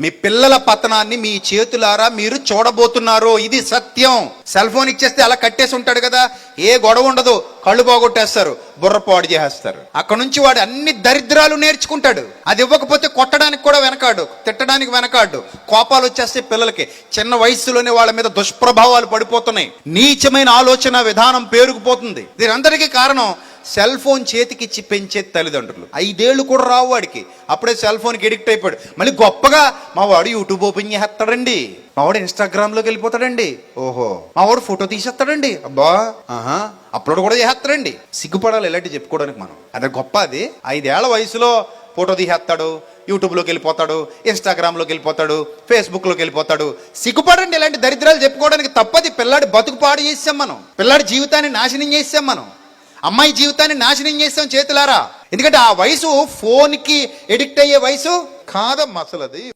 మీ పిల్లల పతనాన్ని మీ చేతులారా మీరు చూడబోతున్నారు. ఇది సత్యం. సెల్ ఫోన్ ఇచ్చేస్తే అలా కట్టేసి ఉంటాడు కదా, ఏ గొడవ ఉండదు, కళ్ళు పోగొట్టేస్తారు, బుర్రపాడు చేసేస్తారు. అక్కడ నుంచి వాడు అన్ని దరిద్రాలు నేర్చుకుంటాడు. అది ఇవ్వకపోతే కొట్టడానికి కూడా వెనకాడు, తిట్టడానికి వెనకాడు. కోపాలు వచ్చేస్తే పిల్లలకి చిన్న వయసులోనే వాళ్ళ మీద దుష్ప్రభావాలు పడిపోతున్నాయి. నీచమైన ఆలోచన విధానం పేరుకుపోతుంది. దీనందరికీ కారణం సెల్ ఫోన్ చేతికిచ్చి పెంచే తల్లిదండ్రులు. 5 ఏళ్ళు కూడా రావు వాడికి, అప్పుడే సెల్ ఫోన్కి ఎడిక్ట్ అయిపోయాడు. మళ్ళీ గొప్పగా మా వాడు యూట్యూబ్ ఓపెన్ చేస్తాడండి, మా వాడు ఇన్స్టాగ్రామ్లోకి వెళ్ళిపోతాడండి, ఓహో మా వాడు ఫోటో తీసేస్తాడండి, అబ్బా అప్లోడ్ కూడా చేస్తాడండి. సిగ్గుపడాలి ఇలాంటివి చెప్పుకోవడానికి మనం. అదే గొప్ప. అది 5 ఏళ్ల వయసులో ఫోటో తీసేస్తాడు, యూట్యూబ్లోకి వెళ్ళిపోతాడు, ఇన్స్టాగ్రామ్లోకి వెళ్ళిపోతాడు, ఫేస్బుక్లోకి వెళ్ళిపోతాడు. సిగ్గుపడండి ఇలాంటి దరిద్రాలు చెప్పుకోవడానికి. తప్పది. పిల్లాడి బతుకు పాడు చేసాం మనం, పిల్లాడి జీవితాన్ని నాశనం చేసాం మనం, అమ్మాయి జీవితాన్ని నాశనం చేసాం చేతులారా. ఎందుకంటే ఆ వయసు ఫోన్కి ఎడిక్ట్ అయ్యే వయసు కాదమ్మా అసలు అది.